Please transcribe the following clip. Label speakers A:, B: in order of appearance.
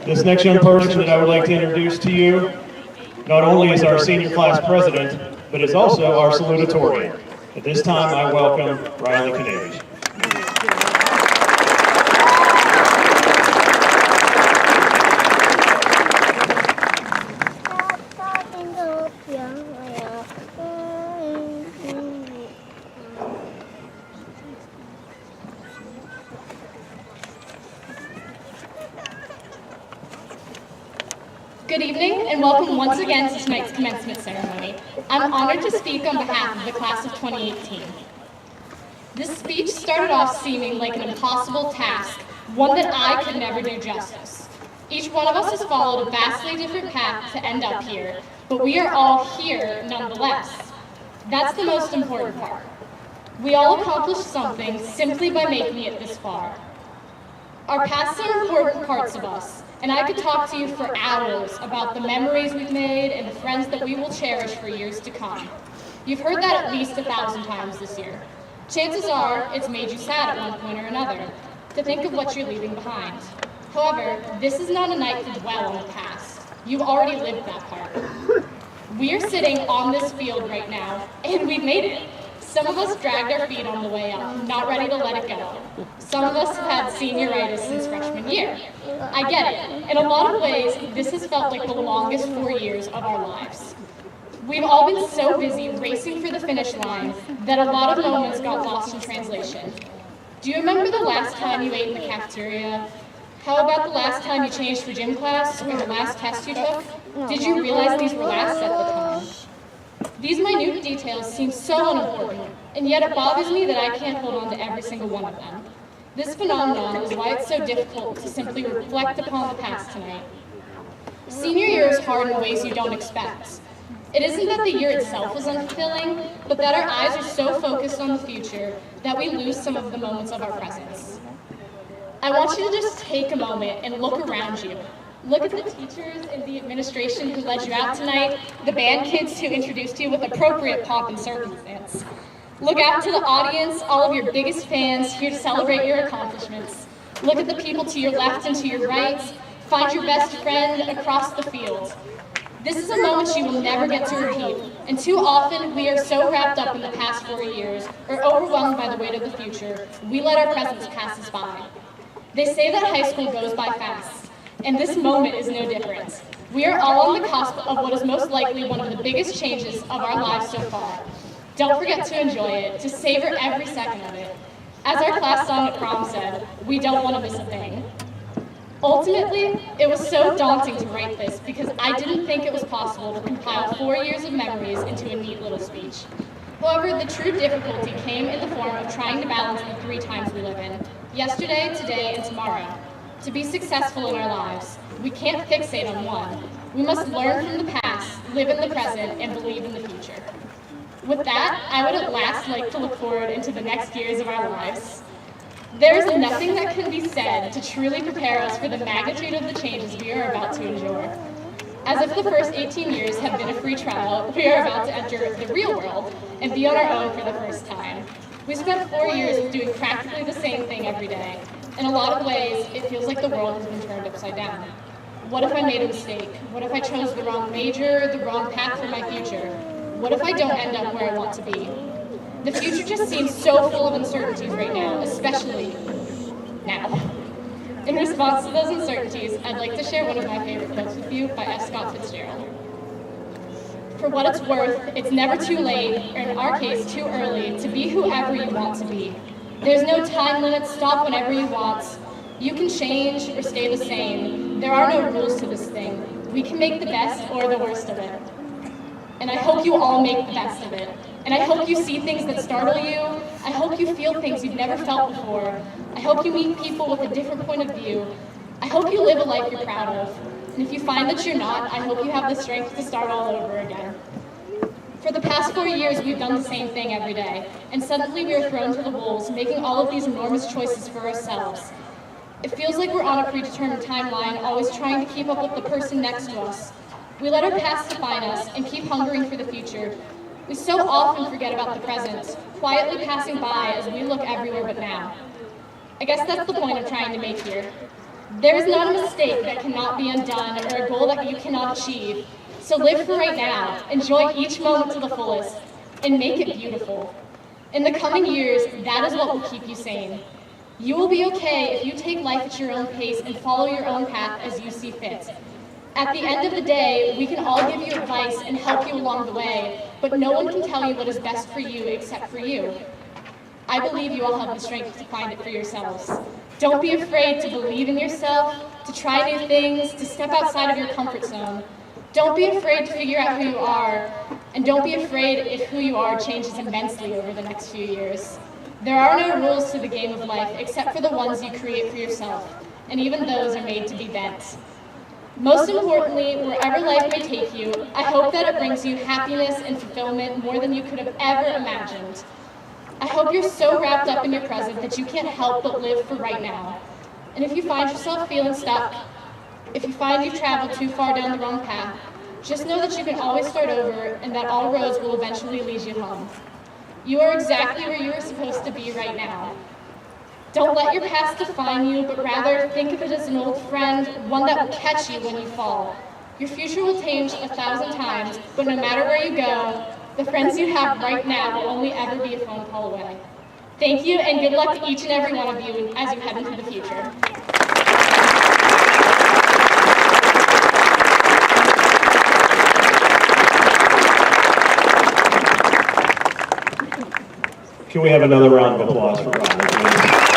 A: This next young person that I would like to introduce to you, not only is our senior class president, but is also our salutatorian. At this time, I welcome Noelle Knavish.
B: Good evening and welcome once again to tonight's commencement ceremony. I'm honored to speak on behalf of the class of 2018. This speech started off seeming like an impossible task, one that I could never do justice. Each one of us has followed a vastly different path to end up here, but we are all here nonetheless. That's the most important part. We all accomplished something simply by making it this far. Our pasts are important parts of us, and I could talk to you for hours about the memories we've made and the friends that we will cherish for years to come. You've heard that at least 1,000 times this year. Chances are it's made you sad at one point or another to think of what you're leaving behind. However, this is not a night to dwell on the past. You've already lived that part. We are sitting on this field right now, and we've made it. Some of us dragged our feet on the way up, not ready to let it go. Some of us have had senioritis since freshman year. I get it. In a lot of ways, this has felt like the longest 4 years of our lives. We've all been so busy racing for the finish line that a lot of moments got lost in translation. Do you remember the last time you ate in the cafeteria? How about the last time you changed for gym class or the last test you took? Did you realize these were last at the time? These minute details seem so unimportant, and yet it bothers me that I can't hold on to every single one of them. This phenomenon is why it's so difficult to simply reflect upon the past tonight. Senior year is hard in ways you don't expect. It isn't that the year itself is unfulfilling, but that our eyes are so focused on the future that we lose some of the moments of our presence. I want you to just take a moment and look around you. Look at the teachers and the administration who led you out tonight, the band kids who introduced you with appropriate pomp and circumstance. Look out to the audience, all of your biggest fans here to celebrate your accomplishments. Look at the people to your left and to your right. Find your best friend across the field. This is a moment you will never get to repeat, and too often we are so wrapped up in the past 4 years or overwhelmed by the weight of the future, we let our presence pass us by. They say that high school goes by fast, and this moment is no different. We are all on the cusp of what is most likely one of the biggest changes of our lives so far. Don't forget to enjoy it, to savor every second of it. As our class song at prom said, we don't want to miss a thing. Ultimately, it was so daunting to write this because I didn't think it was possible to compile 4 years of memories into a neat little speech. However, the true difficulty came in the form of trying to balance the 3 times we live in: yesterday, today, and tomorrow. To be successful in our lives, we can't fixate on one. We must learn from the past, live in the present, and believe in the future. With that, I would at last like to look forward into the next years of our lives. There is nothing that can be said to truly prepare us for the magnitude of the changes we are about to endure. As if the first 18 years have been a free trial, we are about to enter the real world and be on our own for the first time. We spent 4 years doing practically the same thing every day. In a lot of ways, it feels like the world has been turned upside down. What if I made a mistake? What if I chose the wrong major, the wrong path for my future? What if I don't end up where I want to be? The future just seems so full of uncertainties right now, especially now. In response to those uncertainties, I'd like to share one of my favorite quotes with you by F. Scott Fitzgerald. For what it's worth, it's never too late, or in our case, too early, to be whoever you want to be. There's no time limit, stop whenever you want. You can change or stay the same. There are no rules to this thing. We can make the best or the worst of it. And I hope you all make the best of it. And I hope you see things that startle you. I hope you feel things you've never felt before. I hope you meet people with a different point of view. I hope you live a life you're proud of. And if you find that you're not, I hope you have the strength to start all over again. For the past 4 years, we've done the same thing every day, and suddenly we are thrown to the wolves, making all of these enormous choices for ourselves. It feels like we're on a predetermined timeline, always trying to keep up with the person next to us. We let our past define us and keep hungering for the future. We so often forget about the present, quietly passing by as we look everywhere but now. I guess that's the point I'm trying to make here. There is not a mistake that cannot be undone or a goal that you cannot achieve. So live for right now, enjoy each moment to the fullest, and make it beautiful. In the coming years, that is what will keep you sane. You will be okay if you take life at your own pace and follow your own path as you see fit. At the end of the day, we can all give you advice and help you along the way, but no one can tell you what is best for you except for you. I believe you all have the strength to find it for yourselves. Don't be afraid to believe in yourself, to try new things, to step outside of your comfort zone. Don't be afraid to figure out who you are, and don't be afraid if who you are changes immensely over the next few years. There are no rules to the game of life except for the ones you create for yourself, and even those are made to be bent. Most importantly, wherever life may take you, I hope that it brings you happiness and fulfillment more than you could have ever imagined. I hope you're so wrapped up in your present that you can't help but live for right now. And if you find yourself feeling stuck, if you find you've traveled too far down the wrong path, just know that you can always start over and that all roads will eventually lead you home. You are exactly where you are supposed to be right now. Don't let your past define you, but rather think of it as an old friend, one that will catch you when you fall. Your future will change 1,000 times, but no matter where you go, the friends you have right now will only ever be a phone call away. Thank you, and good luck to each and every one of you as you head into the future.
A: Can we have another round of applause for Robert, please?